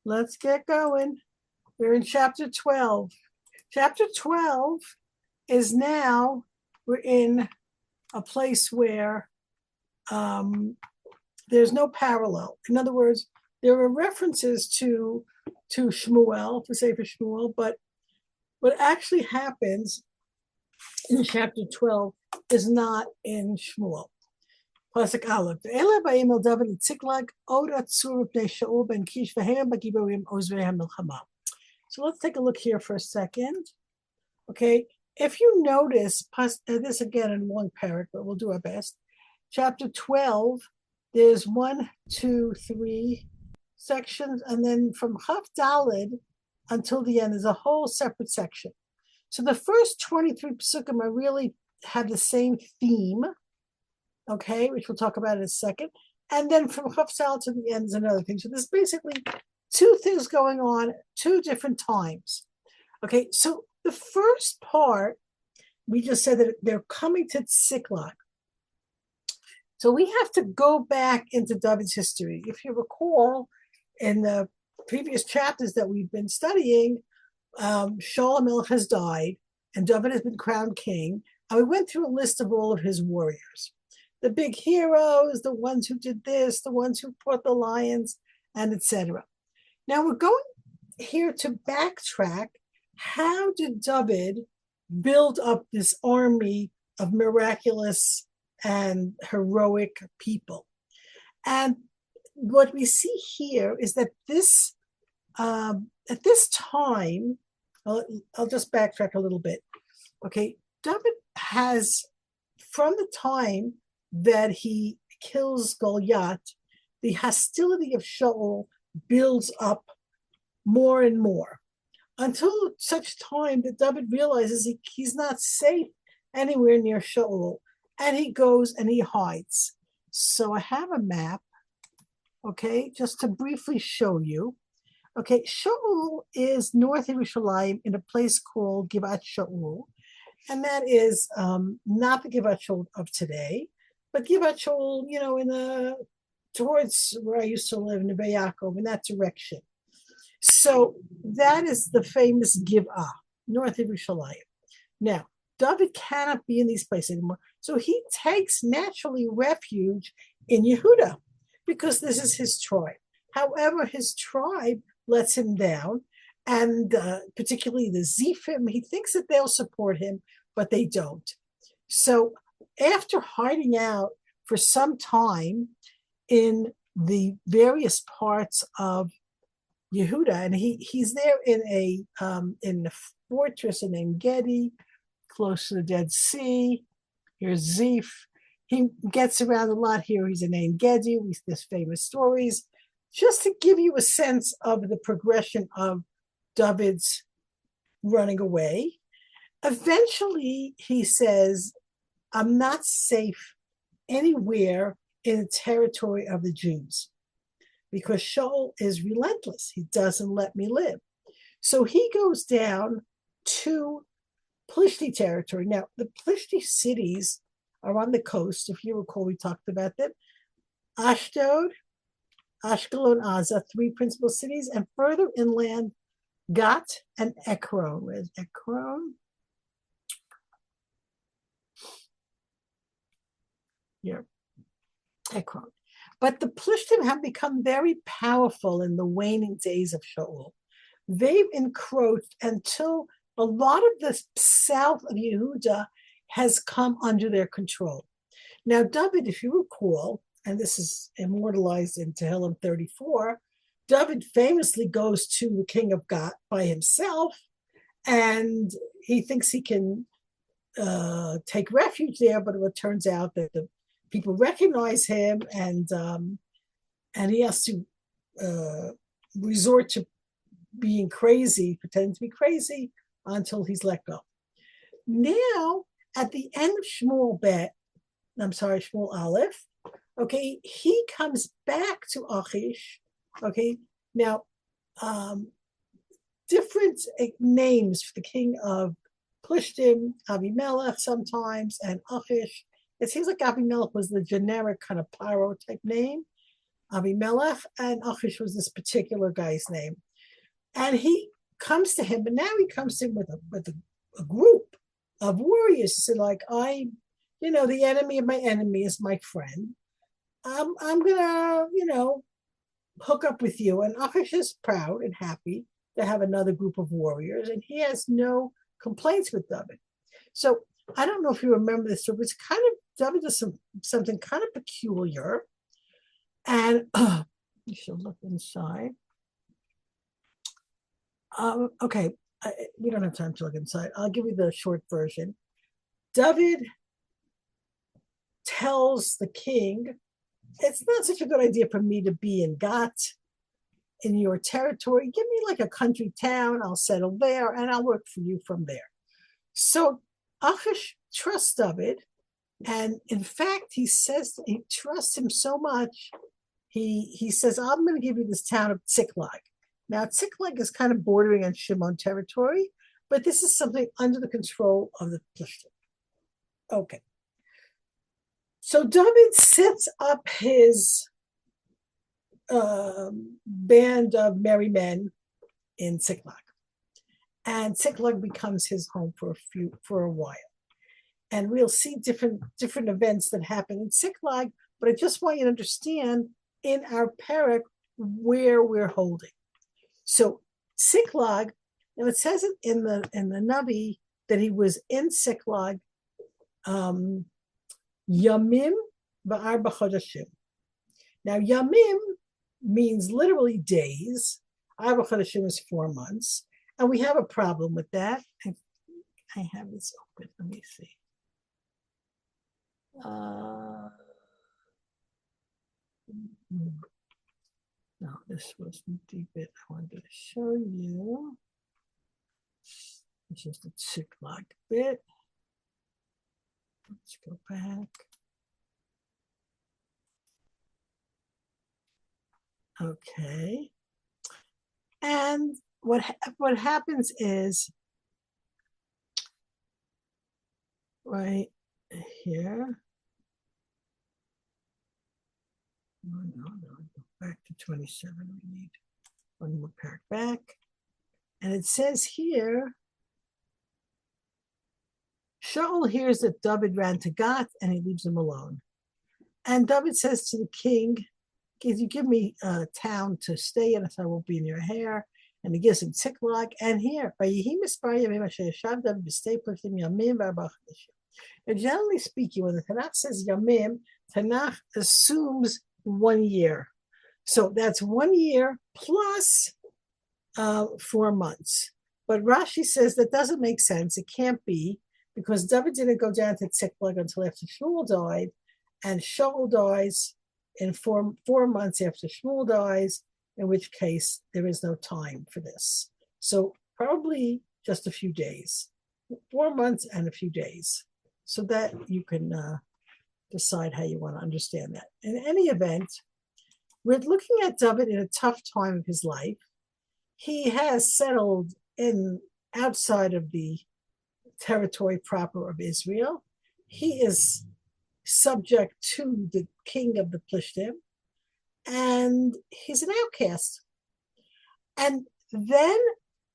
Let's get going. We're in chapter 12. Chapter 12 is now, we're in a place where there's no parallel. In other words, there are references to Shmuel, to Sefer Shmuel, but what actually happens in chapter 12 is not in Shmuel. Pasuk Aleph. Ela ba'im el David et Ziklag, od atzur b'nei Shaul ben Kish v'hem b'giborim ozvei hamilchama. So let's take a look here for a second. Okay, if you notice, this again in one Perek, but we'll do our best. Chapter 12, there's 1, 2, 3 sections, and then from Chaf Daled until the end is a whole separate section. So the first 23 psukim are really have the same theme, okay, which we'll talk about in a second. And then from Chaf Daled to the end is another thing. So there's basically two things going on, two different times. Okay, so the first part, we just said that they're coming to Ziklag. So we have to go back into David's history. If you recall, in the previous chapters that we've been studying, Shaul HaMelech has died, and David has been crowned king. And we went through a list of all of his warriors. The big heroes, the ones who did this, the ones who fought the lions, and etc. Now we're going here to backtrack. How did David build up this army of miraculous and heroic people? And what we see here is that this, at this time, I'll just backtrack a little bit. Okay, David has, from the time that he kills Goliath, the hostility of Shaul builds up more and more until such time that David realizes he's not safe anywhere near Shaul, and he goes and he hides. So I have a map, okay, just to briefly show you. Okay, Shaul is north of Yerushalayim in a place called Givat Shaul, and that is not the Givat Shaul of today, but Givat Shaul, in towards where I used to live, in Neve Yaakov, in that direction. So that is the famous Giv'ah, north of Yerushalayim. Now, David cannot be in these places anymore, so he takes naturally refuge in Yehuda, because this is his tribe. However, his tribe lets him down, and particularly the Zifim, he thinks that they'll support him, but they don't. So after hiding out for some time in the various parts of Yehuda, and he's there in a fortress in En Gedi, close to the Dead Sea. Here's Ziph. He gets around a lot here. He's in En Gedi. There's famous stories. Just to give you a sense of the progression of David's running away. Eventually, he says, I'm not safe anywhere in the territory of the Jews, because Shaul is relentless. He doesn't let me live. So he goes down to Plishti territory. Now, the Plishti cities are on the coast. If you recall, we talked about them. Ashdod, Ashkelon, Aza, 3 principal cities, and further inland, Gat and Ekron. Where's Ekron? Here, Ekron. But the Plishtim have become very powerful in the waning days of Shaul. They've encroached until a lot of the south of Yehuda has come under their control. Now, David, if you recall, and this is immortalized in Tehillim 34, David famously goes to the king of Gat by himself, and he thinks he can take refuge there, but it turns out that the people recognize him, and he has to resort to being crazy, pretending to be crazy, until he's let go. Now, at the end of Shmuel Aleph, okay, he comes back to Achish. Okay, now different names for the king of Plishtim, Avimelech sometimes, and Achish. It seems like Avimelech was the generic kind of pyro type name. Avimelech, and Achish was this particular guy's name. And he comes to him, but now he comes to him with a group of warriors. He said, like, the enemy of my enemy is my friend. I'm gonna, hook up with you. And Achish is proud and happy to have another group of warriors, and he has no complaints with David. So I don't know if you remember this, but it's kind of David does something kind of peculiar. And you should look inside. Okay, we don't have time to look inside. I'll give you the short version. David tells the king, it's not such a good idea for me to be in Gat, in your territory. Give me like a country town. I'll settle there and I'll work for you from there. So Achish trusts David. And in fact, he says he trusts him so much. He says, I'm going to give you this town of Tziklag. Now, Tziklag is kind of bordering on Shimon territory, but this is something under the control of the Plishtim. Okay. So David sets up his band of merry men in Tziklag. And Tziklag becomes his home for a while. And we'll see different events that happen in Tziklag, but I just want you to understand in our Perek where we're holding. So Tziklag, now it says it in the Navi that he was in Tziklag Yamim v'arba chodashim. Now Yamim means literally days. Arba chodashim is 4 months, and we have a problem with that. I have this open. Let me see. No, this was the bit I wanted to show you. This is the Tziklag bit. Let's go back. Okay. And what happens is right here. No, back to 27. We need one more pack back. And it says here, Shaul hears that David ran to Gath and he leaves him alone. And David says to the king, if you give me a town to stay in, so I won't be in your hair. And he gives him Tziklag. And here, and generally speaking, when the Tanakh says Yamim, Tanakh assumes 1 year. So that's 1 year plus 4 months. But Rashi says that doesn't make sense. It can't be, because David didn't go down to Tziklag until after Shmuel died, and Shaul dies in 4 months after Shmuel dies, in which case there is no time for this. So probably just a few days, 4 months and a few days, so that you can decide how you want to understand that. In any event, we're looking at David in a tough time of his life. He has settled in outside of the territory proper of Israel. He is subject to the king of the Plishtim, and he's an outcast. And then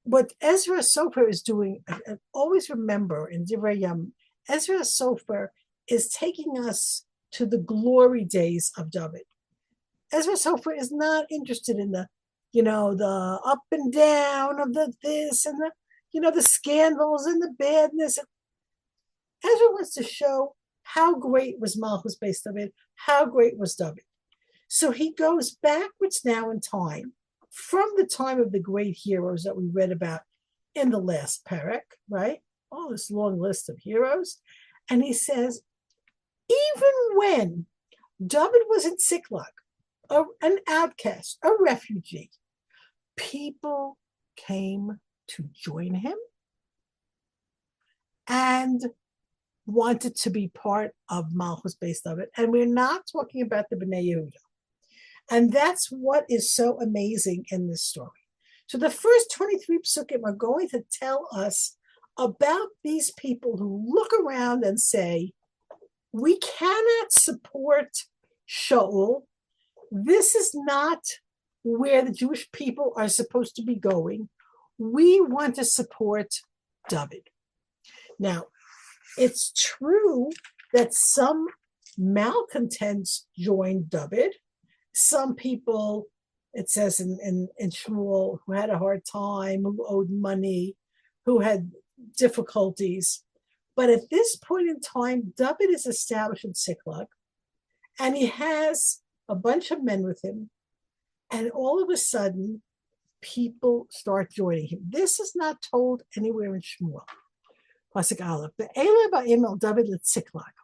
what Ezra Sofer is doing, always remember in Divrei HaYamim, Ezra Sofer is taking us to the glory days of David. Ezra Sofer is not interested in the up and down of the this and the scandals and the badness. Ezra wants to show how great was Malchus based on it, how great was David. So he goes backwards now in time, from the time of the great heroes that we read about in the last Perek, right? Oh, this long list of heroes. And he says, even when David was in Tziklag, an outcast, a refugee, people came to join him and wanted to be part of Malchus based of it. And we're not talking about the Bnei Yehuda. And that's what is so amazing in this story. So the first 23 psukim are going to tell us about these people who look around and say, we cannot support Shaul this is not where the Jewish people are supposed to be going. We want to support David. Now, it's true that some malcontents joined David. Some people, it says in Shmuel, who had a hard time, who owed money, who had difficulties. But at this point in time, David is established in Siklag, and he has a bunch of men with him, and all of a sudden, people start joining him. This is not told anywhere in Shmuel. Pasuk Aleph. Divrei HaYamim Alef David at Siklag.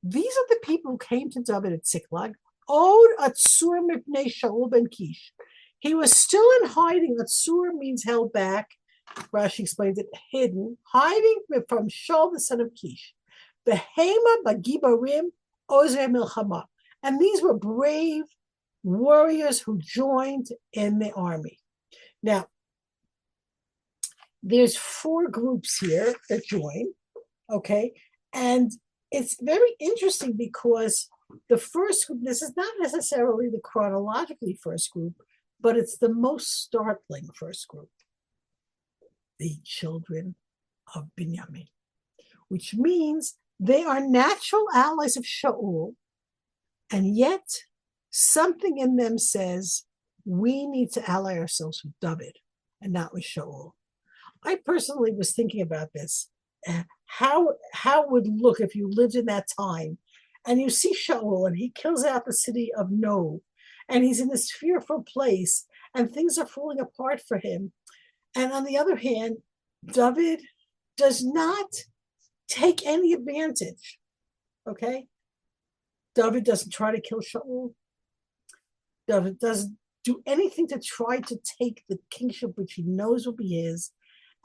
These are the people who came to David at Siklag. Od Atzur Mipnei Shaul ben Kish. He was still in hiding. Atzur means held back. Rashi explains it, hidden, hiding from Shaul the son of Kish. Behema Bagibarim Ozer Milchama. And these were brave warriors who joined in the army. Now, there's 4 groups here that join, okay? And it's very interesting because the first group, this is not necessarily the chronologically first group, but it's the most startling first group. The children of Binyamin, which means they are natural allies of Shaul, and yet something in them says we need to ally ourselves with David and not with Shaul. I personally was thinking about this. How it would look if you lived in that time and you see Shaul and he kills out the city of No, and he's in this fearful place and things are falling apart for him. And on the other hand, David does not take any advantage, okay? David doesn't try to kill Shaul. David doesn't do anything to try to take the kingship, which he knows will be his.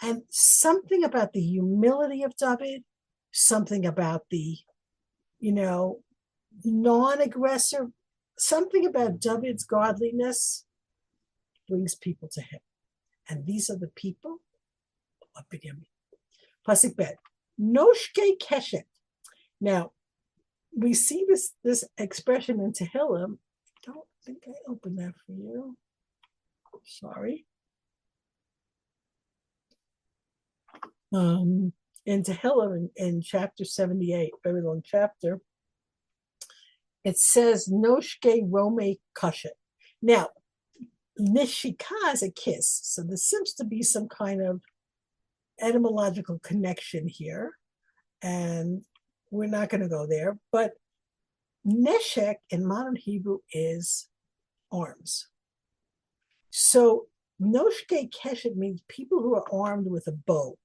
And something about the humility of David, something about the, non-aggressive, something about David's godliness brings people to him. And these are the people of Binyamin. Pasuk Bet, Noshke Keshet. Now, we see this expression in Tehillim. I don't think I opened that for you. Sorry. In Tehillim, in chapter 78, very long chapter, it says Noshke Rome Kashet. Now, Nishika is a kiss, so there seems to be some kind of etymological connection here, and we're not going to go there. But Neshek in modern Hebrew is arms. So Noshke Keshet means people who are armed with a bow.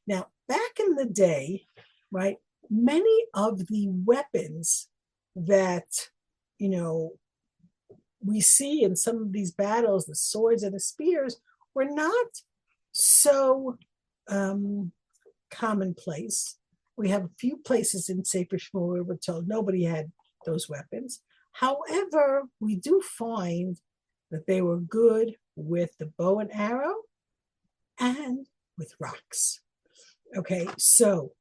Now, back in the day, right, many of the weapons that, we see in some of these battles, the swords and the spears, were not so commonplace. We have a few places in Sefer Shmuel where we're told nobody had those weapons. However, we do find that they were good with the bow and arrow and with rocks. Okay, so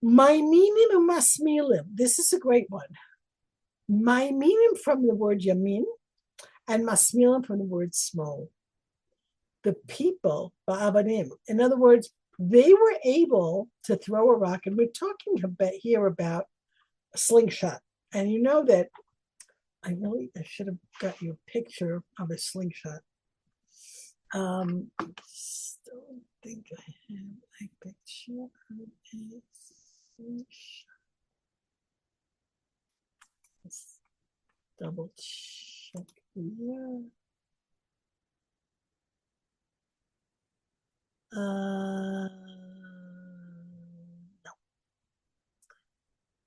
Maiminim and Masmilim. This is a great one. Maiminim from the word Yamin and Masmilim from the word small. The people, Ba'abanim. In other words, they were able to throw a rock, and we're talking here about a slingshot. And you know that I should have got you a picture of a slingshot. Don't think I have a picture of a slingshot. Let's double check here. No.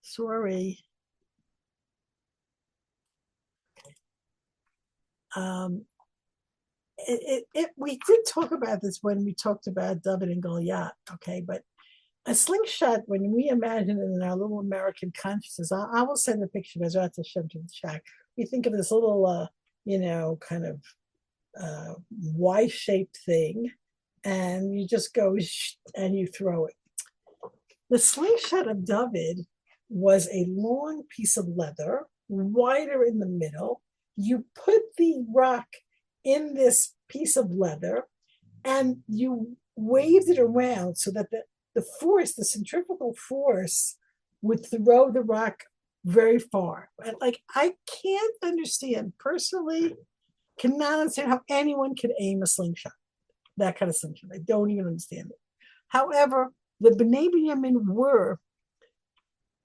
Sorry. We did talk about this when we talked about David and Goliath, okay? But a slingshot, when we imagine it in our little American consciousness, I will send a picture of Ezrat Hashem to the chat. We think of this little, kind of Y-shaped thing, and you just go and you throw it. The slingshot of David was a long piece of leather wider in the middle. You put the rock in this piece of leather and you waved it around so that the force, the centrifugal force, would throw the rock very far. And like, I can't understand, personally, cannot understand how anyone could aim a slingshot, that kind of slingshot. I don't even understand it. However, the Bnei Binyamin were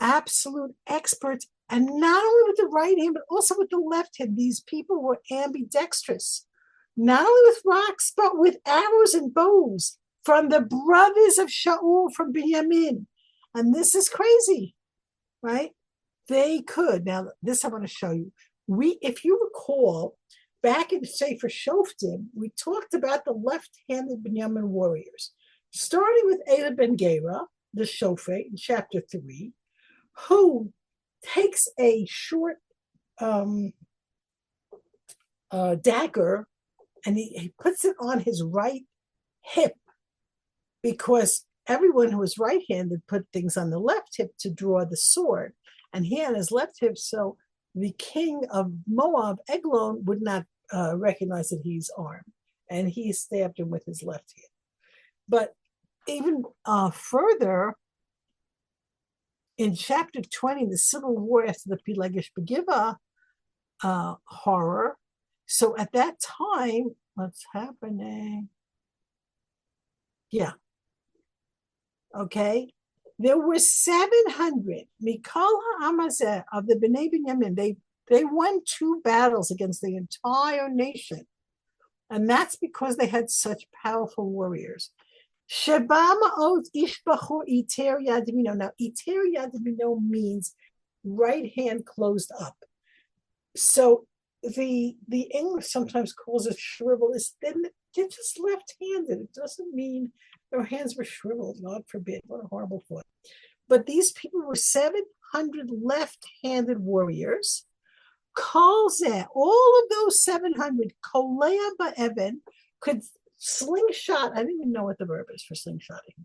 absolute experts, and not only with the right hand, but also with the left hand. These people were ambidextrous, not only with rocks, but with arrows and bows from the brothers of Shaul from Binyamin. And this is crazy, right? They could. Now, this I want to show you. If you recall, back in Sefer Shoftim, we talked about the left-handed Binyamin warriors, starting with Ela ben Gera, the Shofet, in chapter 3, who takes a short dagger and he puts it on his right hip, because everyone who was right-handed put things on the left hip to draw the sword, and he had his left hip, so the king of Moab, Eglon, would not recognize that he's armed, and he stabbed him with his left hand. But even further, in chapter 20, the civil war after the Pilegish Begiva horror, so at that time, what's happening? Yeah. Okay. There were 700 Mikal HaAmazeh of the Bnei Binyamin. They won 2 battles against the entire nation. And that's because they had such powerful warriors. Sheba Ma'ot Ishbachu Iter Yad Yamino. Now, Iter Yad Yamino means right hand closed up. So the English sometimes calls it shrivel. They're just left-handed. It doesn't mean their hands were shriveled. God forbid. What a horrible thought. But these people were 700 left-handed warriors. Kalzeh, all of those 700, Kolea Ba'evan, could slingshot. I don't even know what the verb is for slingshotting.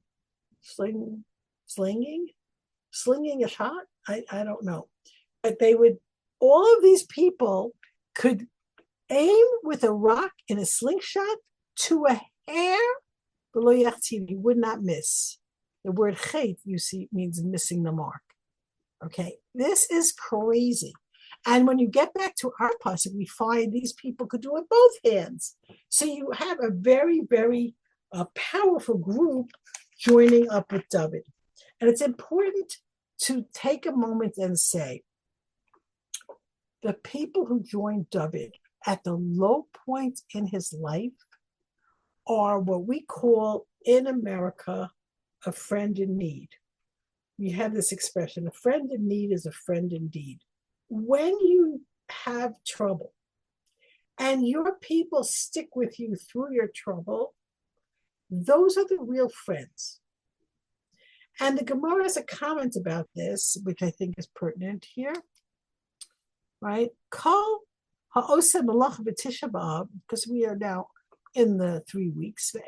Slinging a shot? I don't know. But all of these people could aim with a rock in a slingshot to a hair, he would not miss. The word chet, you see, means missing the mark. Okay, this is crazy. And when you get back to our pasuk, we find these people could do it both hands. So you have a very, very powerful group joining up with David. And it's important to take a moment and say, the people who joined David at the low point in his life are what we call in America a friend in need. We have this expression, a friend in need is a friend indeed. When you have trouble and your people stick with you through your trouble, those are the real friends. And the Gemara has a comment about this, which I think is pertinent here, right? Kol ha'oseh malach b'tisha b'av, because we are now in the 3 weeks. The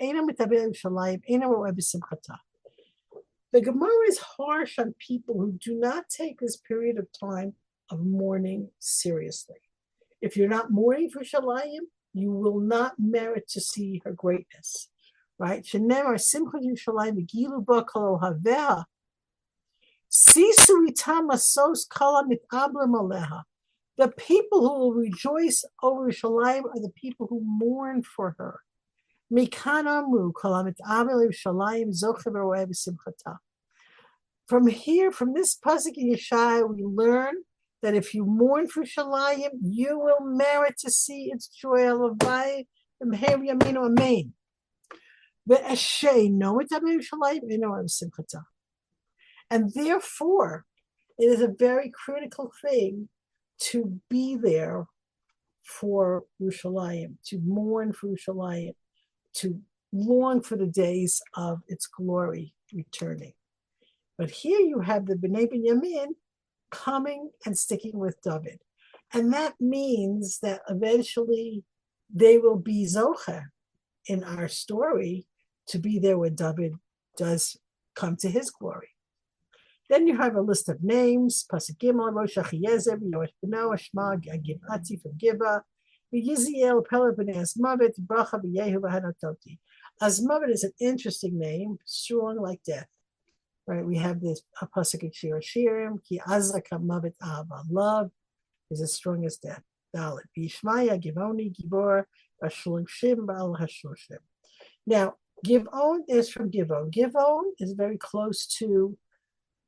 Gemara is harsh on people who do not take this period of time of mourning seriously. If you're not mourning for Shalayim, you will not merit to see her greatness, right? Shenemar simcha Yerushalayim v'gilu ba kol ohaveha sisu itam asos kala mit'ablim aleha. The people who will rejoice over Yerushalayim are the people who mourn for her. Mikan amru kala mit'ablim Yerushalayim zocher v'roeh v'simchata. From here, from this pasuk in Yeshaya, we learn that if you mourn for Shalayim, you will merit to see its joy. Alavai v'meher yaminu amen. And therefore, it is a very critical thing to be there for Yerushalayim, to mourn for Yerushalayim, to long for the days of its glory returning. But here you have the Bnei Binyamin coming and sticking with David. And that means that eventually they will be Zocher in our story to be there when David does come to his glory. Then you have a list of names: Pasuk Gimel, Rosh Achiezer, Yoash Beno, Ashma, Givati from Giba, Yiziel, Pele B'nei Asmavet, Bracha B'Yehu V'Hanatoti. Asmavet is an interesting name, strong like death. Right? We have this Pasuk in Shir Shirim, Ki Azak HaMavet Ahava. Love is as strong as death. Dalit. B'Yishmaya, Givoni, Gibor, B'Shulim Shim, Ba'al HaShoshim. Now, Givon is from Givon. Givon is very close to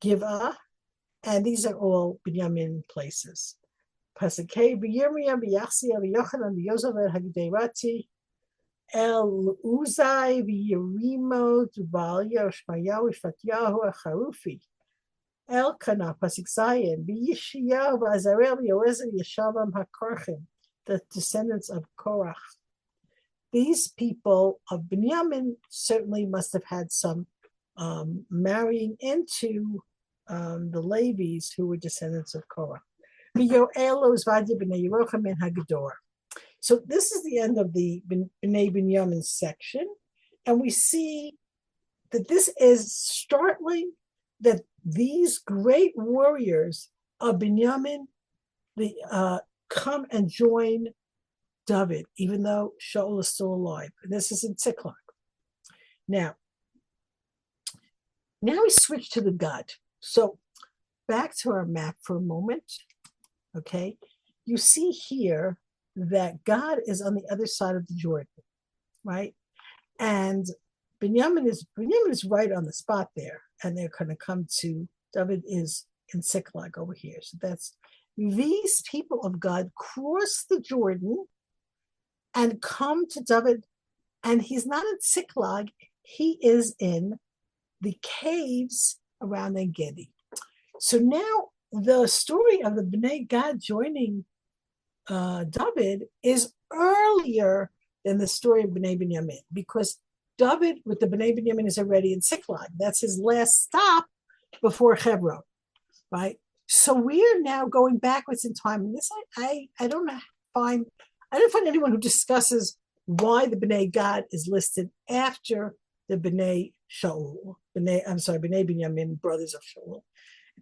Giv'ah, and these are all Binyamin places. Pasukei B'Yirmiyah, B'Yachsia, B'Yochanan, B'Yozavet, Hagdeirati, El Uzai, V'Yerimo, Tuvalia, Shmayahu, Shvatyahu, Charufi, El Kana, Pasuk Zayin, V'Yishiyahu, V'Azarel, V'Yoezer, Yeshavam, HaKorchim, the descendants of Korach. These people of Binyamin certainly must have had some marrying into the Levies who were descendants of Korah. So this is the end of the Bnei Binyamin section, and we see that this is startling that these great warriors of Binyamin come and join David, even though Shaul is still alive. And this is in Ziklag. Now we switch to the Gad. So back to our map for a moment. Okay, you see here that God is on the other side of the Jordan, right? And Binyamin is right on the spot there, and they're going to come to David is in Ziklag over here. So that's these people of God cross the Jordan and come to David, and he's not in Ziklag, he is in the caves around En Gedi. So now the story of the Bnei Gad joining David is earlier than the story of Bnei Binyamin, because David with the Bnei Binyamin is already in Ziklag. That's his last stop before Hebron, right? So we're now going backwards in time. And this I don't find anyone who discusses why the Bnei Gad is listed after the Bnei Shaul, Bnei Binyamin, brothers of Shaul.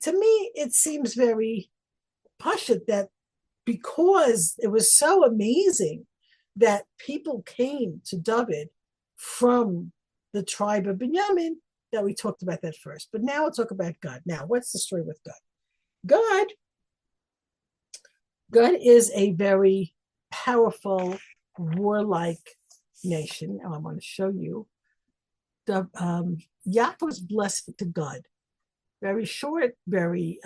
To me, it seems very pashut that because it was so amazing that people came to David from the tribe of Binyamin, that we talked about that first. But now we'll talk about God. Now, what's the story with God? God is a very powerful, warlike nation. And I want to show you. Yaakov's blessing to God. Very short, very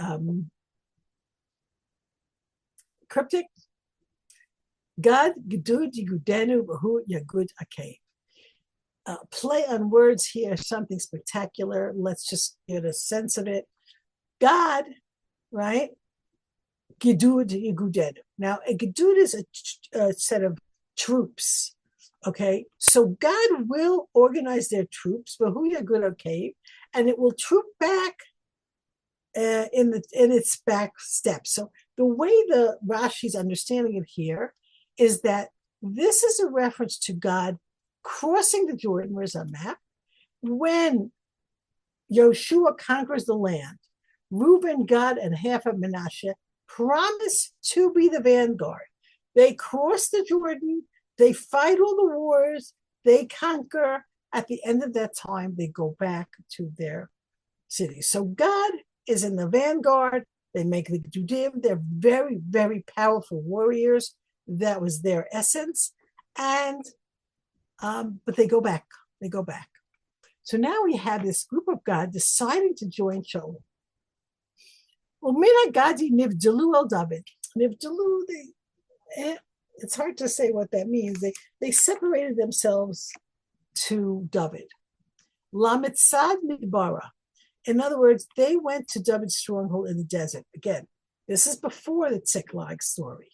cryptic. God, Gedud Yigudenu Bahu Yagud Akeh. Play on words here, something spectacular. Let's just get a sense of it. God, right? Gedud Yigudenu. Now, a Gedud is a set of troops. Okay, so God will organize their troops, Bahu Yagud Akeh, and it will troop back in its back steps. So the way the Rashi's understanding it here is that this is a reference to God crossing the Jordan. Where's our map? When Yoshua conquers the land, Reuben, Gad, and half of Manasseh promise to be the vanguard. They cross the Jordan, they fight all the wars, they conquer. At the end of that time, they go back to their city. So God is in the vanguard. They make the Gedudim. They're very, very powerful warriors. That was their essence. And but they go back. They go back. So now we have this group of God deciding to join Shaul. Well, Mina Gadi Nivdalu El David. Nivdalu, it's hard to say what that means. They separated themselves to David. Lamitzad Midbara. In other words, they went to David's stronghold in the desert. Again, this is before the Ziklag story.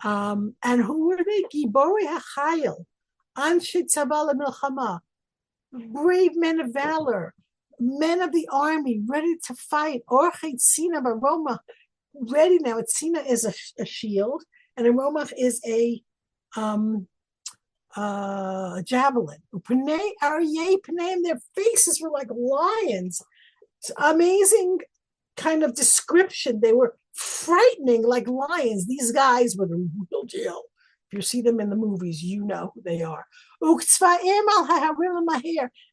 And who were they? Gibori HaChayil, Anshe Tzabal Milchama, brave men of valor, men of the army, ready to fight. Orchet Sina Aroma, ready now. Sina is a shield, and Aroma is a javelin. Their faces were like lions. It's amazing kind of description. They were frightening like lions. These guys were the real deal. If you see them in the movies, you know who they are.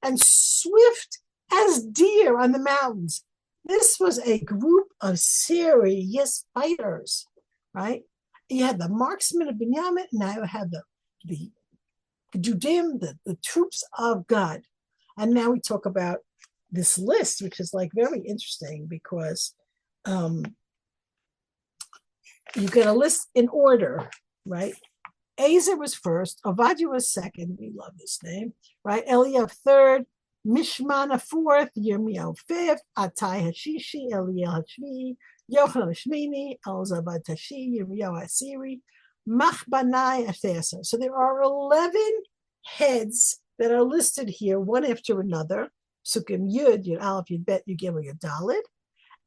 And swift as deer on the mountains. This was a group of serious fighters, right? You had the marksmen of Binyamin, and now you had the Judim, the troops of God. And now we talk about this list, which is like very interesting because you get a list in order, right? Azer was first, Ovadia was second. We love this name, right? Eliyav third, Mishmana fourth, Yirmiyahu fifth, Atai Hashishi, Eliel Hashvi, Yochanan Hashmini, Elzabad Tashi, Yirmiyahu Asiri, Machbanai Ashtesa. So there are 11 heads that are listed here, one after another. Sukkim Yud, Yud Aleph, Yud Bet, Yud Gimel, Yud Dalet.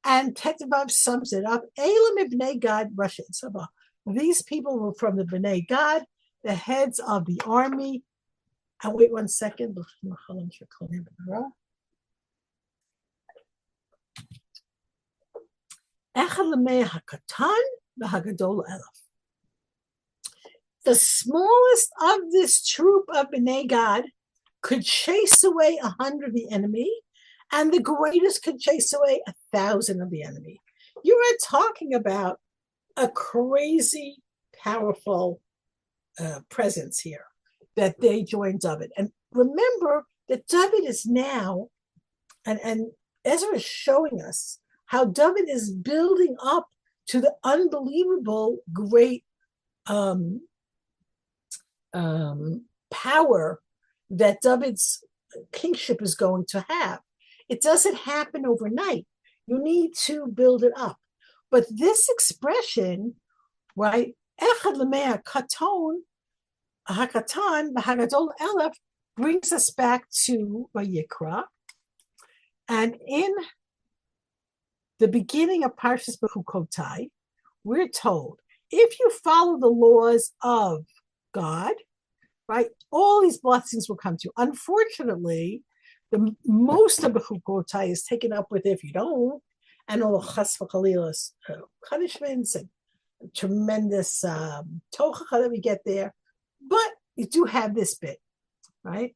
And Tetabav sums it up. Elam Ibnei Gad, Russia and Sabah. These people were from the Bnei Gad, the heads of the army. And wait 1 second. The smallest of this troop of Bnei Gad could chase away 100 of the enemy, and the greatest could chase away 1,000 of the enemy. You are talking about a crazy, powerful presence here that they joined David. And remember that David is now, and Ezra is showing us how David is building up to the unbelievable great power that David's kingship is going to have. It doesn't happen overnight. You need to build it up. But this expression, right, Echad Lemea Katon, Hakatan, Hagadol Elef, brings us back to Vayikra. And in the beginning of Parshas Bechukotai, we're told, if you follow the laws of God, right, all these blessings will come to you. Unfortunately, the most of Bechukotai is taken up with if you don't, and all the chas v'chalilas punishments and tremendous tochacha that we get there. But you do have this bit, right?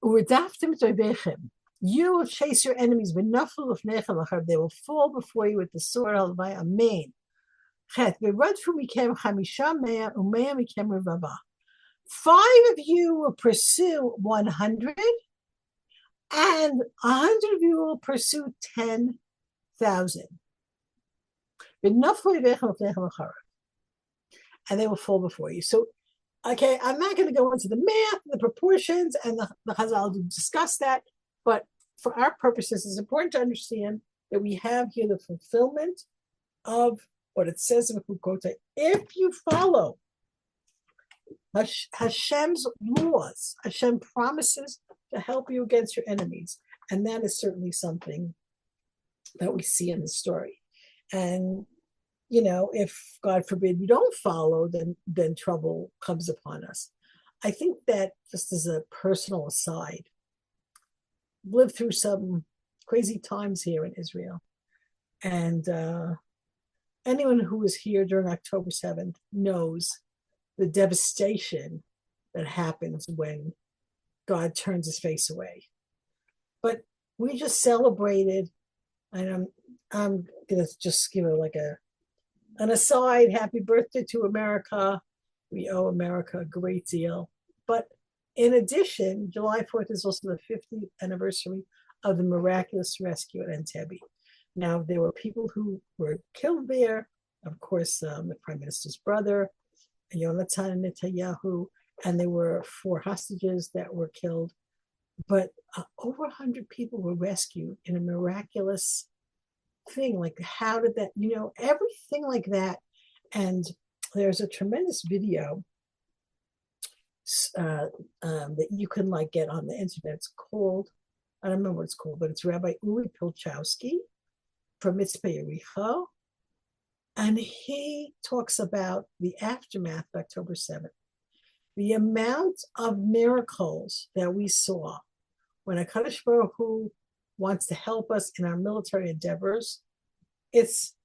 You will chase your enemies, they will fall before you with the sword. Amen. 5 of you will pursue 100, and 100 of you will pursue 10,000. And they will fall before you. So, okay, I'm not going to go into the math, the proportions, and the Chazal to discuss that. But for our purposes, it's important to understand that we have here the fulfillment of what it says in Chukotah. If you follow Hashem's laws, Hashem promises to help you against your enemies. And that is certainly something that we see in the story. And, you know, if God forbid you don't follow, then trouble comes upon us. I think that, just as a personal aside, lived through some crazy times here in Israel. And anyone who was here during October 7th knows the devastation that happens when God turns his face away. But we just celebrated, and I'm gonna just give it like an aside. Happy birthday to America. We owe America a great deal. But in addition, July 4th is also the 50th anniversary of the miraculous rescue at Entebbe. Now, there were people who were killed there. Of course, the prime minister's brother, Yonatan and Netanyahu, and there were 4 hostages that were killed. But over 100 people were rescued in a miraculous thing. Like, how did that, everything like that. And there's a tremendous video that you can get on the internet. It's called, I don't remember what it's called, but it's Rabbi Uri Pilchowski from Mitzpah Yericho. And he talks about the aftermath of October 7th. The amount of miracles that we saw when HaKadosh Baruch Hu wants to help us in our military endeavors, it's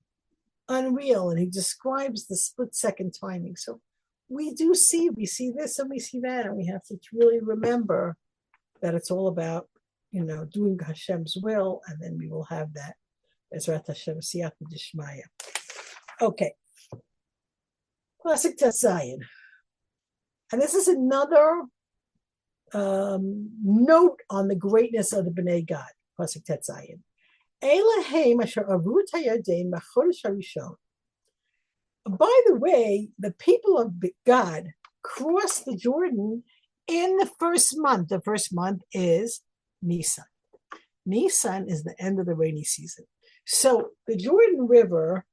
unreal. And he describes the split-second timing. So we see this and we see that, and we have to really remember that it's all about, doing Hashem's will, and then we will have that. Ezrat Hashem Siyata Dishmaya. Okay. Classic Tzayin. And this is another note on the greatness of the Bnei God. Classic Tzayin. By the way, the people of God crossed the Jordan in the first month. The first month is Nisan. Nisan is the end of the rainy season. So the Jordan River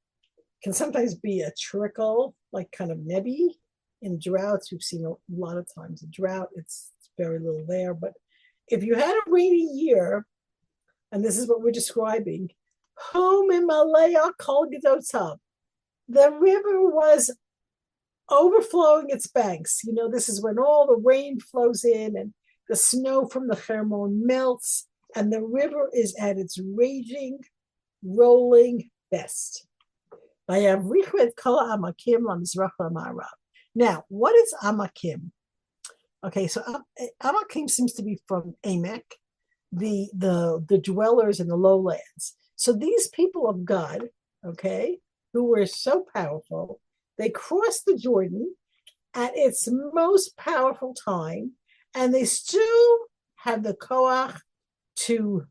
can sometimes be a trickle, like kind of nebby. In droughts, we've seen a lot of times in drought, it's very little there. But if you had a rainy year, and this is what we're describing, the river was overflowing its banks. This is when all the rain flows in and the snow from the Hermon melts, and the river is at its raging, rolling best. Now, what is Amakim? Okay, so Amakim seems to be from Amek, the dwellers in the lowlands. So these people of God, okay, who were so powerful, they crossed the Jordan at its most powerful time, and they still have the koach to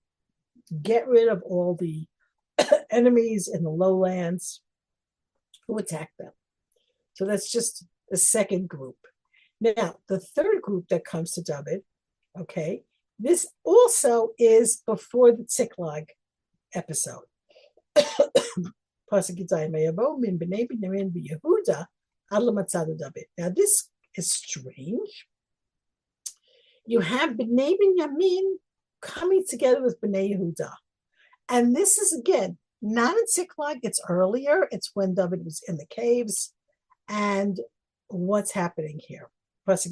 get rid of all the enemies in the lowlands who attacked them. So that's just the second group. Now, the third group that comes to David, okay, this also is before the Tziklag episode. Now, this is strange. You have Bnei Binyamin coming together with Bnei Yehuda. And this is, again, not in Tziklag, it's earlier. It's when David was in the caves. And what's happening here? But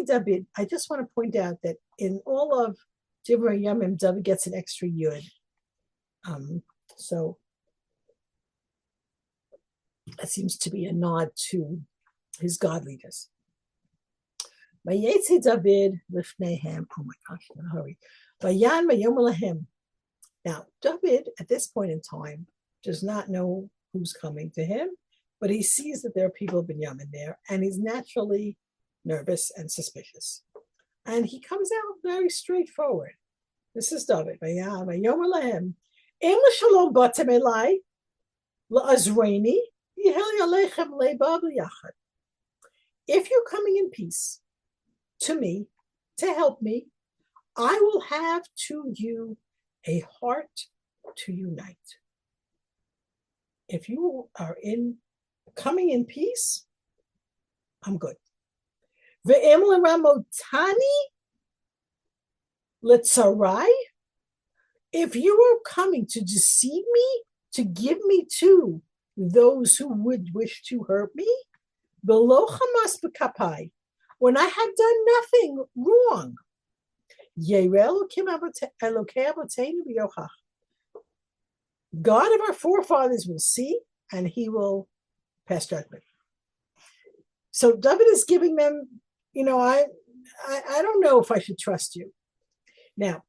David, I just want to point out that in all of Divrei HaYamim, David gets an extra yud. So that seems to be a nod to his godliness. David lifnehem. Oh my gosh, in a hurry. Now, David, at this point in time, does not know who's coming to him, but he sees that there are people of Binyamin there, and he's naturally nervous and suspicious. And he comes out very straightforward. This is David. If you're coming in peace to me, to help me, I will have to you a heart to unite. If you are coming in peace, I'm good. If you are coming to deceive me, to give me to those who would wish to hurt me, when I have done nothing wrong, God of our forefathers will see, and he will pass judgment. So David is giving them, I don't know if I should trust you. Now,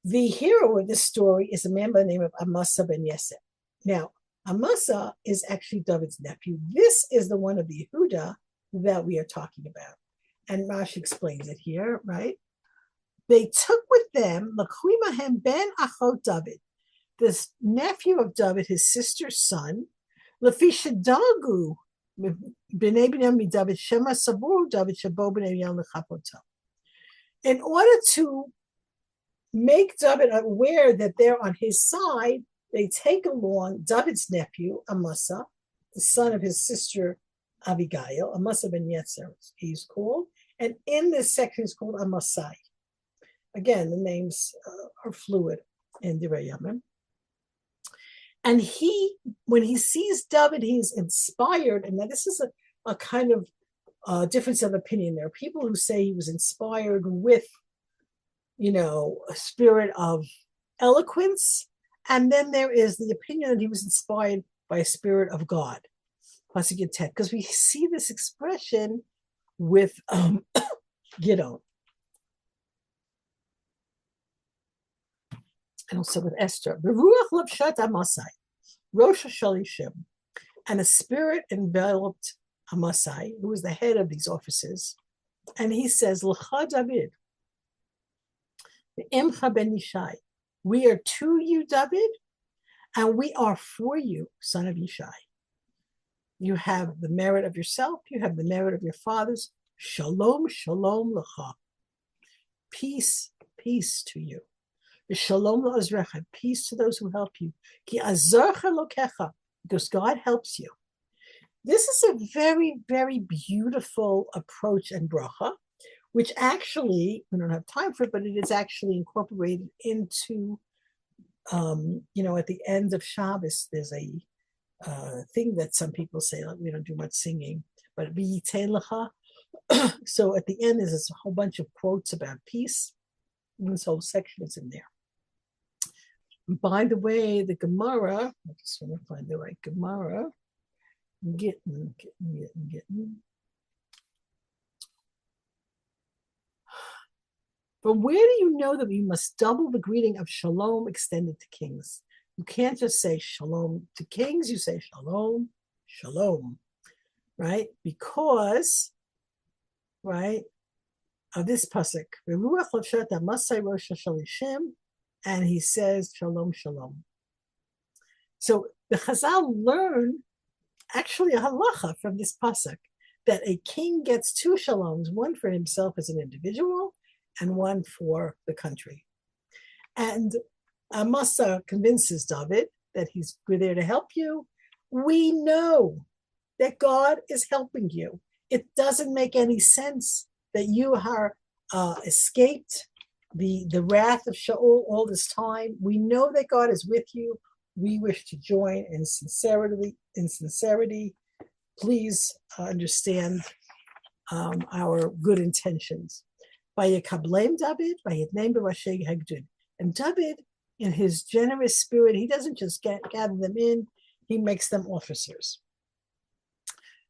the hero of this story is a man by the name of Amasa ben Yesef. Now, Amasa is actually David's nephew. This is the one of the Yehuda that we are talking about. And Rashi explains it here, right? They took with them Lachimahem ben Achot David, this nephew of David, his sister's son, Lafisha Dagu, Bnei Binyamin David, Shema Sabur David, Shabo Bnei Binyamin Lechapoto. In order to make David aware that they're on his side, they take along David's nephew, Amasa, the son of his sister Abigail, Amasa ben Yetzer, he's called. And in this section, it's called Amasai. Again, the names are fluid in Divrei HaYamim. And when he sees David, he's inspired. And this is a kind of difference of opinion. There are people who say he was inspired with, a spirit of eloquence, and then there is the opinion that he was inspired by a spirit of God. Because we see this expression with Gidon, and also with Esther. Rosh Hashalishim, and a spirit enveloped Amasai, who was the head of these offices, and he says, L'cha David, Imcha ben Yishai, we are to you, David, and we are for you, son of Yishai. You have the merit of yourself, you have the merit of your fathers. Shalom, shalom lecha. Peace, peace to you. Shalom la'azrecha, peace to those who help you. Ki azarcha lokecha, because God helps you. This is a very, very beautiful approach and bracha, which actually, we don't have time for it, but it is actually incorporated into, at the end of Shabbos, there's a thing that some people say, like, we don't do much singing, but v'yitein lecha. So at the end, there's a whole bunch of quotes about peace. And this whole section is in there. By the way, the Gemara, I just want to find the right Gemara. Getting. But where do you know that we must double the greeting of shalom extended to kings? You can't just say shalom to kings, you say shalom, shalom, right? Because, right, of this pasuk, and he says shalom, shalom. So the Chazal learn actually a halacha from this pasuk, that a king gets two shaloms, one for himself as an individual and one for the country. And Amasa convinces David that we're there to help you. We know that God is helping you. It doesn't make any sense that you are escaped the wrath of Shaul all this time. We know that God is with you. We wish to join in sincerity. Please understand our good intentions. Vayikablem David, vayitneim b'rashei hagdud. And David, in his generous spirit, he doesn't just gather them in, he makes them officers.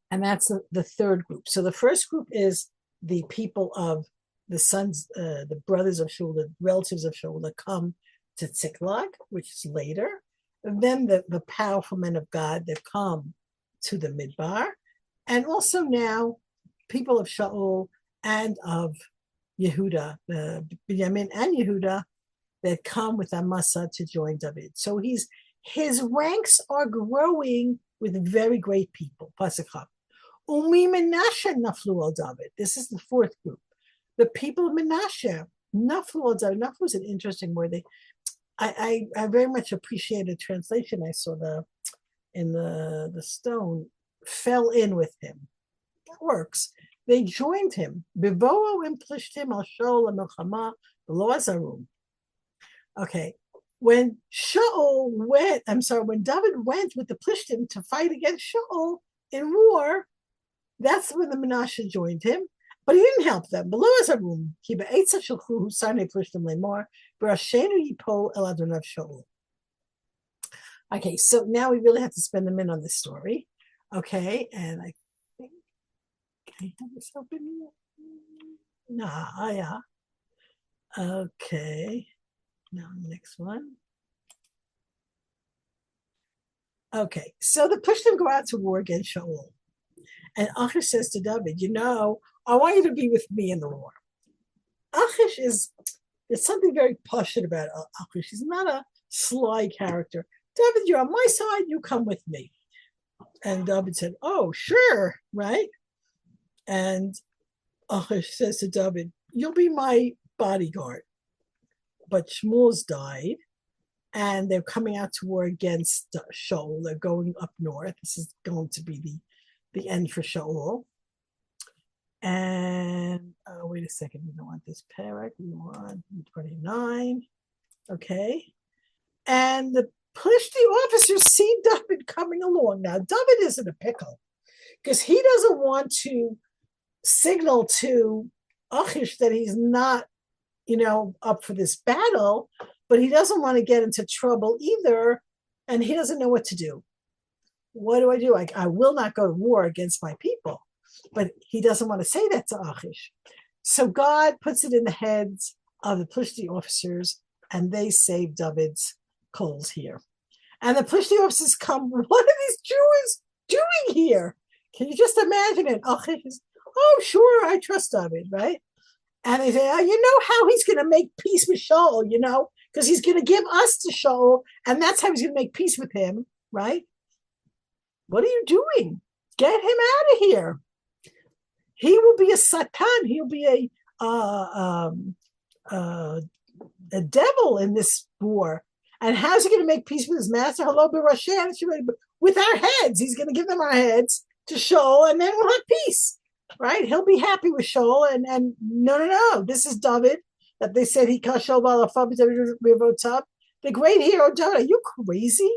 And that's the third group. So the first group is the people of the sons, the brothers of Shaul, the relatives of Shaul that come to Tziklag, which is later. And then the powerful men of God that come to the Midbar. And also now people of Shaul and of Yehuda, Binyamin and Yehuda, that come with Amasa to join David. So his ranks are growing with very great people. Pasuk Chav. Umi Menashe naflu al David. This is the fourth group. The people of Menashe naflu al David. Naflu is an interesting word. I very much appreciate a translation I saw in the stone. Fell in with him. That works. They joined him. Bivoa implishtim al Shaul amilchama lo azarum. Okay, when David went with the Plishtim to fight against Shaul in war, that's when the Menashe joined him, but he didn't help them. Below as a room, okay, so now we really have to spend a minute on this story. Okay, and I think, can I have this open here? Nah, yeah. Okay. Now, next one. Okay, so the Plishtim go out to war against Shaul. And Achish says to David, I want you to be with me in the war. Achish there's something very passionate about Achish. He's not a sly character. David, you're on my side, you come with me. And David said, oh, sure, right? And Achish says to David, you'll be my bodyguard. But Shmuel's died, and they're coming out to war against Shaul. They're going up north. This is going to be the end for Shaul. And wait a second, we don't want this Perek. We want 29. Okay. And the Plishti officers see David coming along. Now, David isn't a pickle because he doesn't want to signal to Achish that he's not, up for this battle, but he doesn't want to get into trouble either, and he doesn't know what to do. What do I do? I will not go to war against my people, but he doesn't want to say that to Achish. So God puts it in the heads of the Plishti officers, and they save David's coals here. And the Plishti officers come, what are these Jews doing here? Can you just imagine it? Achish is, oh, sure, I trust David, right? And they say, oh, you know how he's going to make peace with Shaul, because he's going to give us to Shaul, and that's how he's going to make peace with him, right? What are you doing? Get him out of here. He will be a Satan. He'll be a devil in this war. And how's he going to make peace with his master? Hello, with our heads. He's going to give them our heads to Shaul, and then we'll have peace. Right? He'll be happy with Shaul, and no. This is David that they said he kashal the great hero David. Are you crazy?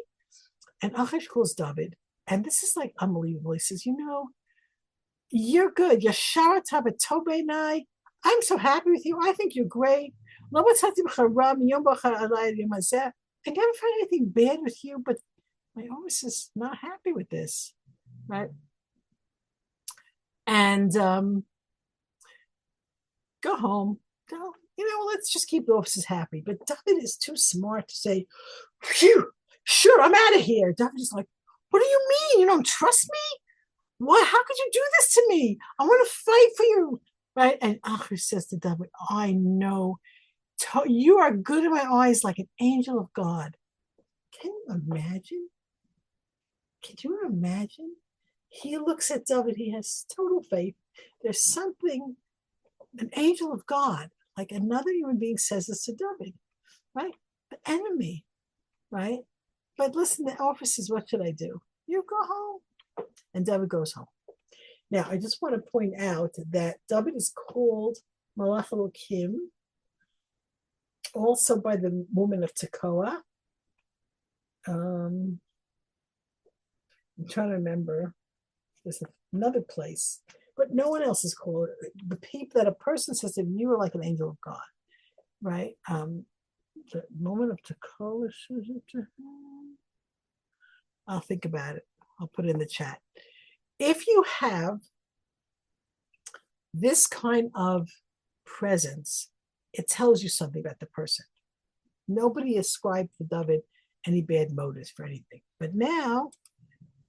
And Achish calls David, and this is like unbelievable. He says, you're good. Yashara Tabatobeinai. I'm so happy with you. I think you're great. I never find anything bad with you, but my office is not happy with this, right? And go home. Let's just keep the officers happy. But David is too smart to say, phew, sure, I'm out of here. David is like, what do you mean? You don't trust me? What? How could you do this to me? I want to fight for you. Right? And Achish says to David, I know. You are good in my eyes like an angel of God. Can you imagine? Can you imagine? He looks at David. He has total faith. There's something, an angel of God, like another human being says this to David, right? The enemy, right? But listen, the officers, what should I do? You go home. And David goes home. Now, I just want to point out that David is called Malach Elokim, also by the woman of Tekoa. I'm trying to remember. There's another place, but no one else is called. The people that a person says that you are like an angel of God, right? The woman of Tekoa. I'll think about it. I'll put it in the chat. If you have this kind of presence, it tells you something about the person. Nobody ascribed to David any bad motives for anything. But now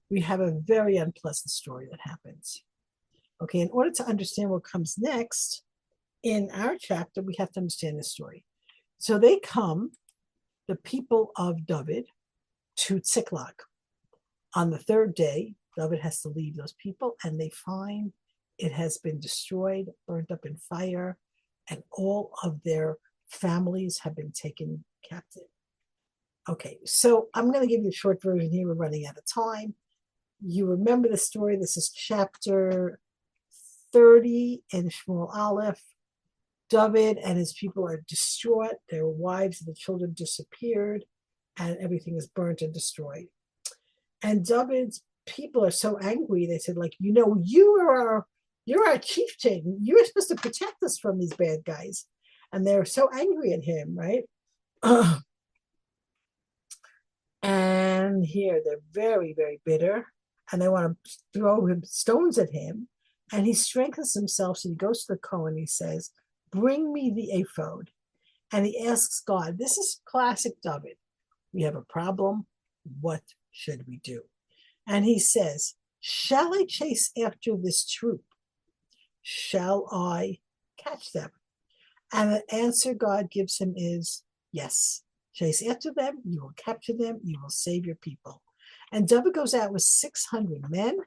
we have a very unpleasant story that happens. Okay, in order to understand what comes next in our chapter, we have to understand this story. So they come, the people of David, to Tziklag. On the third day, David has to leave those people, and they find it has been destroyed, burnt up in fire, and all of their families have been taken captive. Okay, so I'm going to give you a short version here. We're running out of time. You remember the story. This is chapter 30 in Shmuel Aleph. David and his people are distraught. Their wives and the children disappeared, and everything is burnt and destroyed. And David's people are so angry. They said, you're our chieftain. You're supposed to protect us from these bad guys. And they're so angry at him, right? And here they're very, very bitter. And they want to throw stones at him. And he strengthens himself. So he goes to the Kohen and he says, bring me the ephod. And he asks God, this is classic David. We have a problem. What should we do? And he says, shall I chase after this troop? Shall I catch them? And the answer God gives him is yes. Chase after them, you will capture them, you will save your people. And David goes out with 600 men,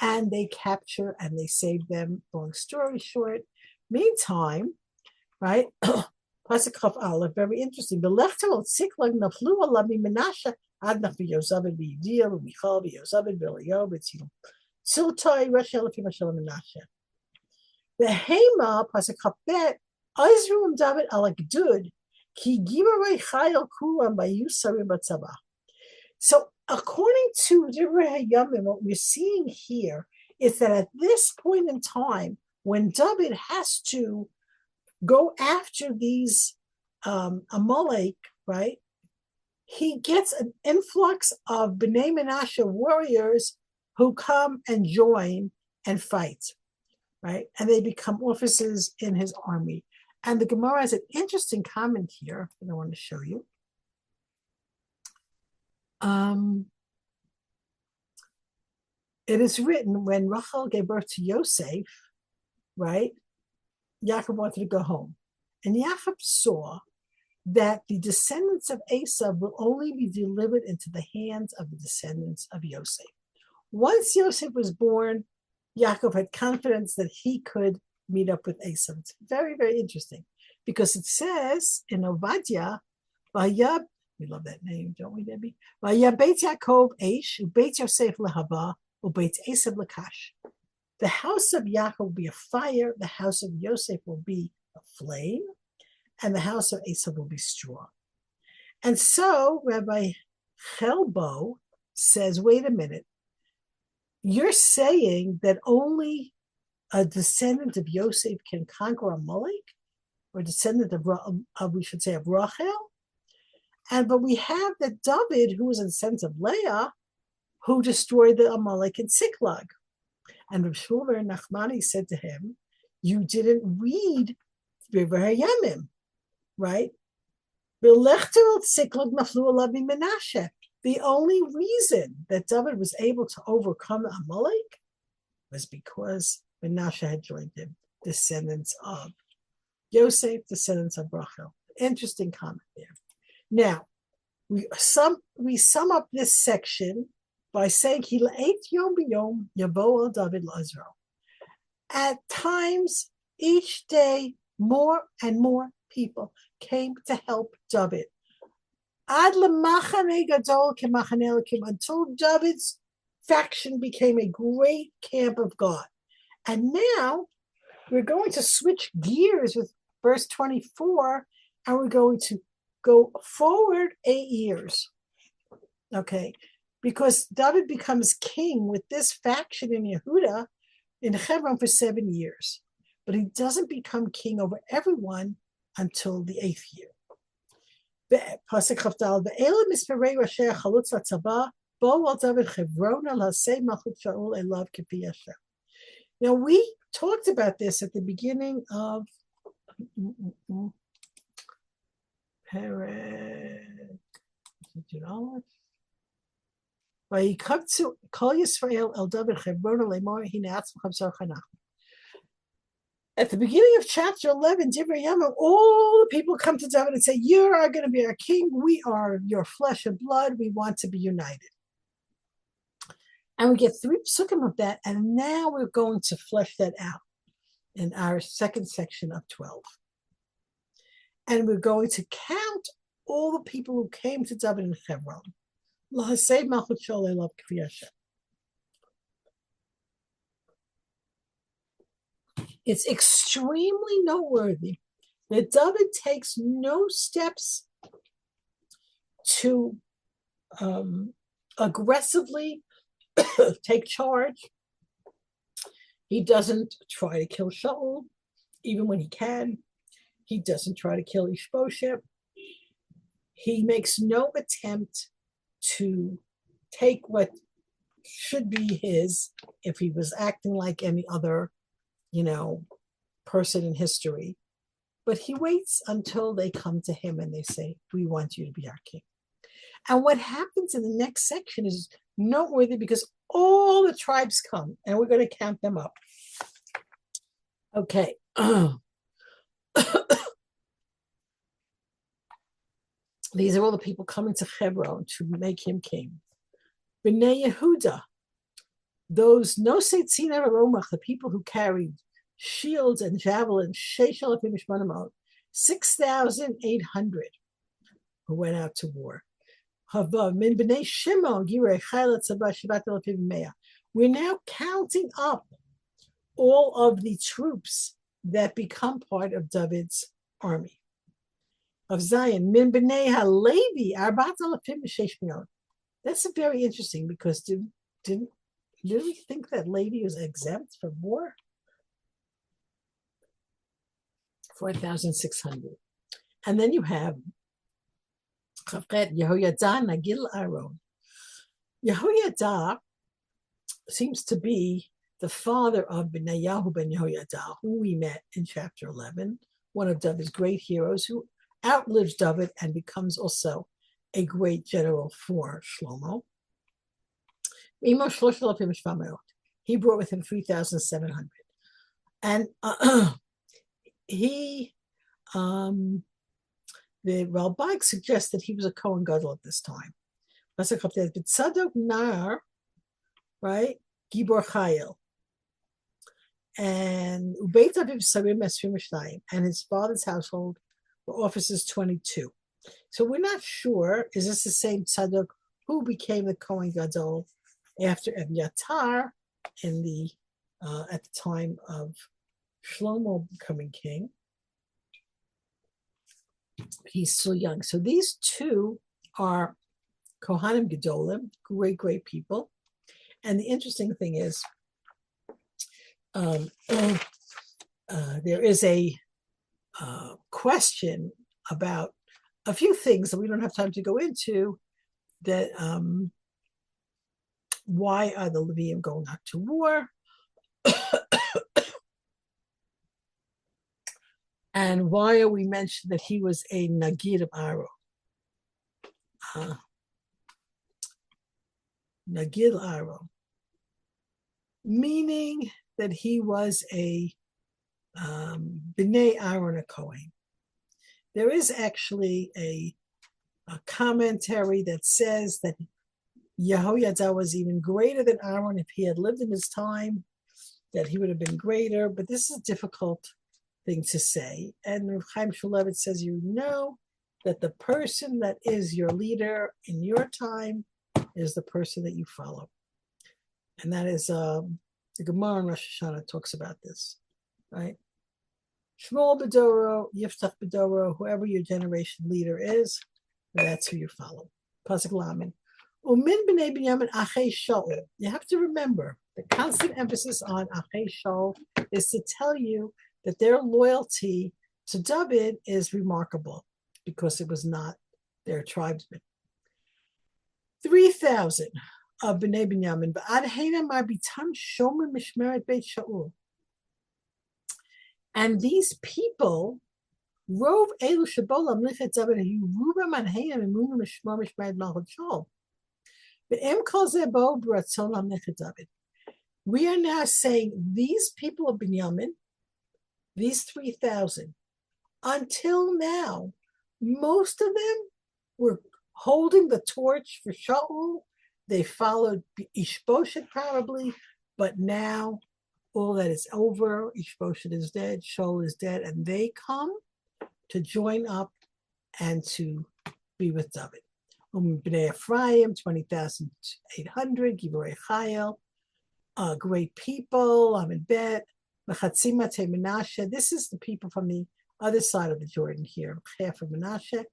and they capture and they save them. Long story short, meantime, right? Pasuk Chaf Aleph, very interesting. The leftover Tziklag naflu alami menashe ad nafi Yosaved v'Yidiyah v'Michal v'Yosaved v'Eliyahu v'Tzil Tziltai Rosh Elifim Hashem Menashe. The Hema Pasuk Chaf Bet Izru David al Gdud ki gimarei chayil kulam v'Yusarim b'Tzavah. So according to Divrei HaYamim, what we're seeing here is that at this point in time, when David has to go after these Amalek, right? He gets an influx of Bnei Menashe warriors who come and join and fight, right? And they become officers in his army. And the Gemara has an interesting comment here that I want to show you. It is written when Rachel gave birth to Yosef, right? Yaakov wanted to go home. And Yaakov saw that the descendants of Esau will only be delivered into the hands of the descendants of Yosef. Once Yosef was born, Yaakov had confidence that he could meet up with Esau. It's very, very interesting because it says in Obadiah, Vayab, we love that name, don't we, Debbie? Vayab Beit Yaakov Eish, Beit Yosef Lehava, Beit Esau Lakash. The house of Yaakov will be a fire, the house of Yosef will be a flame, and the house of Esau will be straw. And so Rabbi Chelbo says, wait a minute, you're saying that only a descendant of Yosef can conquer Amalek, or descendant of we should say, of Rachel? But we have that David, who was a descendant of Leah, who destroyed the Amalek in Siklag. And Reb Shmuel Nachmani said to him, you didn't read Divrei HaYamim, right? The only reason that David was able to overcome Amalek was because Menashe had joined him, descendants of Yosef, descendants of Rachel. Interesting comment there. Now, we sum up this section by saying, Yom b'yom yavo el David la'azro. At times, each day, more and more people came to help David. Ad lemachane gadol kemachane Elokim, until David's faction became a great camp of God. And now we're going to switch gears with verse 24, and we're going to go forward 8 years. Okay, because David becomes king with this faction in Yehuda in Hebron for 7 years. But he doesn't become king over everyone until the 8th year. Now we talked about this at the beginning of Perek. At the beginning of chapter 11, Divrei HaYamim, all the people come to David and say, you are going to be our king. We are your flesh and blood. We want to be united. And we get 3 psukim of that, and now we're going to flesh that out in our second section of 12. And we're going to count all the people who came to David in Hebron. It's extremely noteworthy that David takes no steps to aggressively take charge. He doesn't try to kill Shaul, even when he can. He doesn't try to kill Ishbosheth. He makes no attempt to take what should be his if he was acting like any other, person in history. But he waits until they come to him and they say, we want you to be our king. And what happens in the next section is noteworthy because all the tribes come, and we're going to count them up. Okay. These are all the people coming to Hebron to make him king. Bnei Yehuda, those Nosei Tzina Romach, the people who carried shields and javelins, 6,800 who went out to war. We're now counting up all of the troops that become part of David's army. Of Zion, min b'nei halevi, that's very interesting because did we think that Levi was exempt from war? 4,600. And then you have Yehoyada Nagil Aaron. Yehoyada seems to be the father of Benayahu ben Yehoyada, who we met in chapter 11, one of David's great heroes who outlives David and becomes also a great general for Shlomo. He brought with him 3,700. And the Ralbag suggests that he was a Kohen Gadol at this time. But Tzadok Nar, right? Gibor Chayil. And Ubeit Aviv Sarim Esrim Shnayim. And his father's household were officers 22. So we're not sure, is this the same Tzadok who became the Kohen Gadol after Evyatar in the at the time of Shlomo becoming king? He's still young. So these two are Kohanim Gedolim, great people. And the interesting thing is, there is a question about a few things that we don't have time to go into, that why are the Levium going out to war? And why are we mentioned that he was a Nagid of Aro? Nagid Aro, meaning that he was a B'nai Aaron a Kohen. There is actually a commentary that says that Yehoyada was even greater than Aaron. If he had lived in his time, that he would have been greater. But this is a difficult thing to say. And Rav Chaim Shmulevitz says, you know that the person that is your leader in your time is the person that you follow. And that is the Gemara in Rosh Hashanah talks about this, right? Shmuel Bedoro, Yiftach Bedoro, whoever your generation leader is, that's who you follow. Pasuk Lamed. Umin b'nei Binyamin achei Shaul. You have to remember, the constant emphasis on achei Shaul is to tell you that their loyalty to David is remarkable because it was not their tribesmen. 3,000 of b'nei Binyamin. Ba'ad heina marbitam shomer mishmeret beit Shaul. And these people, Rov Elu Shabolam Lichet David, Yeruba Manheim and Munu Mishmar Mishmar Malchut Shaul. But Em Kol Zebo Bratzolam Lichet David. We are now saying these people of Binyamin, these 3,000, until now, most of them were holding the torch for Shaul. They followed Ishbosheth probably, but now all that is over. Ishbosheth is dead, Shaul is dead, and they come to join up and to be with David. Bnei Ephraim, 20,800, Divrei HaYamim, great people, Amid Bet, Mechatzim Matei Menashe. This is the people from the other side of the Jordan here, half of Menashe.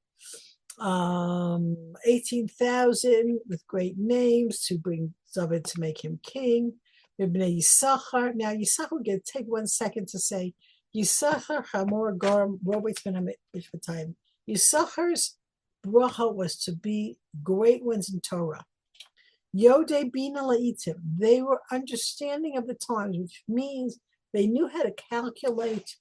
18,000 with great names to bring David to make him king. Bnei Yisachar. Now, Yisachar, we're going to take 1 second to say, Yisachar Hamor Gorm Robert's time. Yisachar's bracha was to be great ones in Torah. Yodei Bina La'itim. They were understanding of the times, which means they knew how to calculate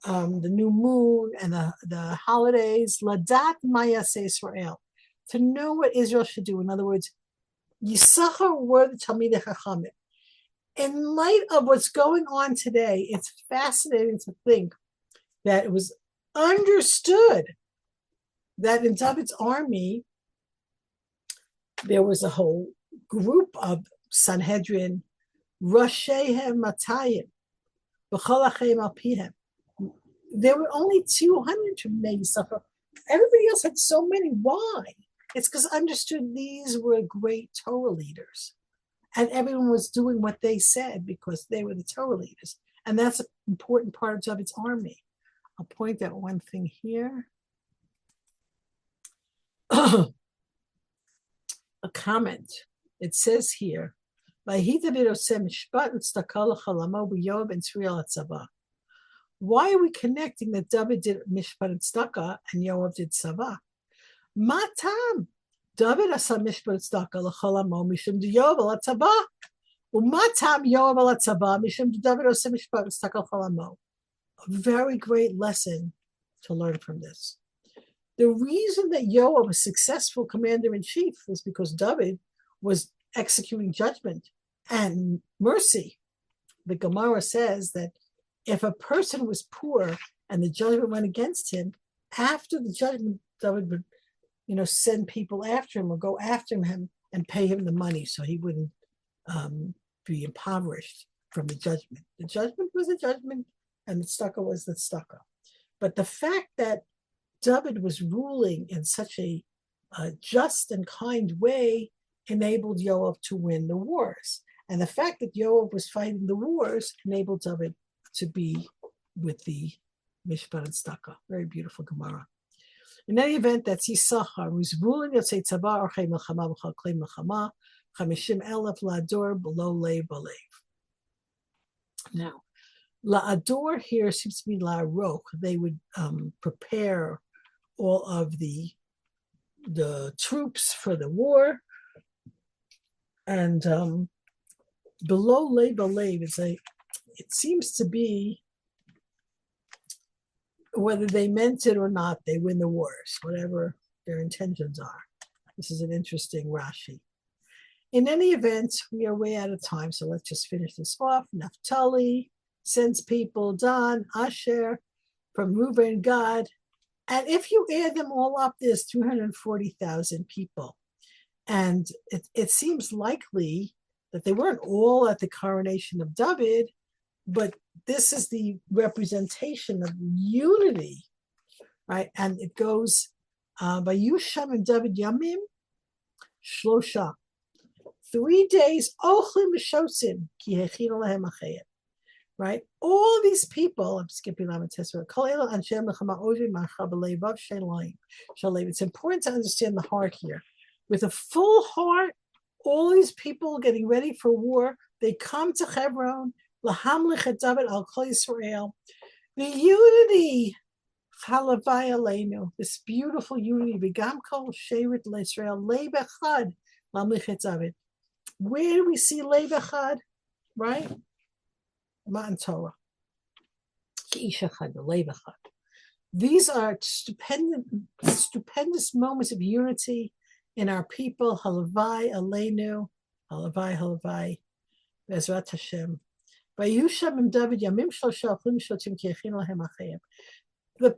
the new moon and the holidays. Ladat Mayase Israel. To know what Israel should do. In other words, Yisachar were the Talmidei Chachamim. In light of what's going on today, it's fascinating to think that it was understood that in David's army, there was a whole group of Sanhedrin, Roshehem Matayim, B'cholachem Alpihem. There were only 200 from Yisachar. Everybody else had so many. Why? It's because understood these were great Torah leaders. And everyone was doing what they said because they were the Torah leaders. And that's an important part of David's army. I'll point out one thing here. A comment. It says here, Why are we connecting that David did Mishpat and Tzedakah and Yoav did Tzava? Matam. David asa Mishpat and Tzedakah l'chol hamo mishum Yoav al Tzava. Umatam Yoav al Tzava mishum David asa Mishpat and Tzedakah l'chol hamo. A very great lesson to learn from this. The reason that Yoav was successful commander-in-chief was because David was executing judgment and mercy. The Gemara says that if a person was poor and the judgment went against him, after the judgment, David would, send people after him or go after him and pay him the money so he wouldn't be impoverished from the judgment. The judgment was a judgment and the tzedakah was the tzedakah. But the fact that David was ruling in such a just and kind way enabled Yoav to win the wars. And the fact that Yoav was fighting the wars enabled David to be with the Mishpat and Tzedakah. Very beautiful Gemara. In any event, that's Yisachar, who's ruling Yotzei Tzava, Orchei Melchama, V'chal Klei Melchama, 50,000 La'ador, below Lev Balev. Now, La'ador here seems to be La'arok. They would prepare all of the troops for the war. And below Lev Balev is it seems to be, whether they meant it or not, they win the wars, whatever their intentions are. This is an interesting Rashi. In any event, we are way out of time, so let's just finish this off. Naphtali sends people, Dan, Asher, from Reuben, Gad, and if you add them all up, there's 240,000 people. And it seems likely that they weren't all at the coronation of David, but this is the representation of unity, right? And it goes, Vayusham and Divrei HaYamim Shlosha. 3 days, Ochlim V'shosim, Ki Hechinu Lahem Achayim. Right? All these people, I'm skipping Lamed Tesra, it's important to understand the heart here. With a full heart, all these people getting ready for war, they come to Hebron, Lahamlich et David al Kol Yisrael. The unity, Chalavai Aleinu, this beautiful unity, V'gam Kol Shevet L'Yisrael, Lev Echad, Lamlich et David. Where do we see Lev Echad? Right? Matan Torah. These are stupendous moments of unity in our people. Halavai Aleinu, Halavai, Bezrat Hashem. Vayusham and David Yamim Shlosha Ochlim Shotim Ki Hechinu Lahem Achayim. The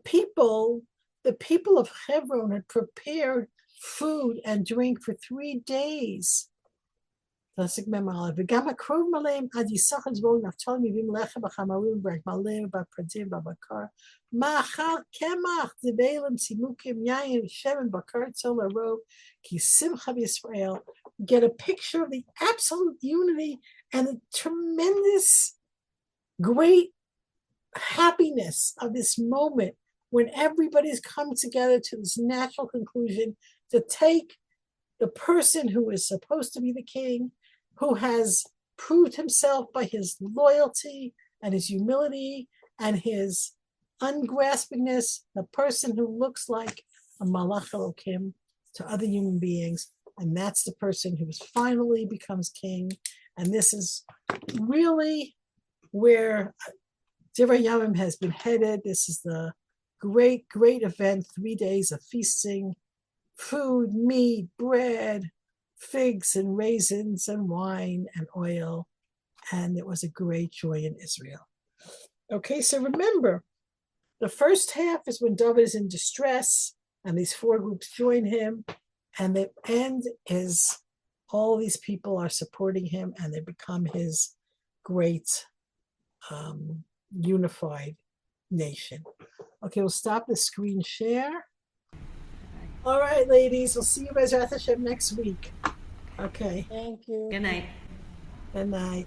people of Hebron had prepared food and drink for 3 days. Pasuk Mem Aleph. V'gam hakrov maleim ad Yisachar zbol Naftali mivim lechem b'chamarim b'malem b'pradim b'bakar ma'achal kemach zebelim simukim yayin shemen bakar tzol arov ki simcha b'Yisrael. Get a picture of the absolute unity and the tremendous, great happiness of this moment when everybody's come together to this natural conclusion to take the person who is supposed to be the king, who has proved himself by his loyalty and his humility and his ungraspingness, the person who looks like a Malach Elokim to other human beings, and that's the person who finally becomes king. And this is really where Divrei HaYamim has been headed. This is the great, great event, 3 days of feasting, food, meat, bread, figs and raisins and wine and oil. And it was a great joy in Israel. Okay, so remember, the first half is when David is in distress and these 4 groups join him. And the end is all these people are supporting him and they become his great unified nation. Okay, we'll stop the screen share. All right, ladies, we'll see you Bezrat Hashem next week. Okay. Thank you. Good night. Good night.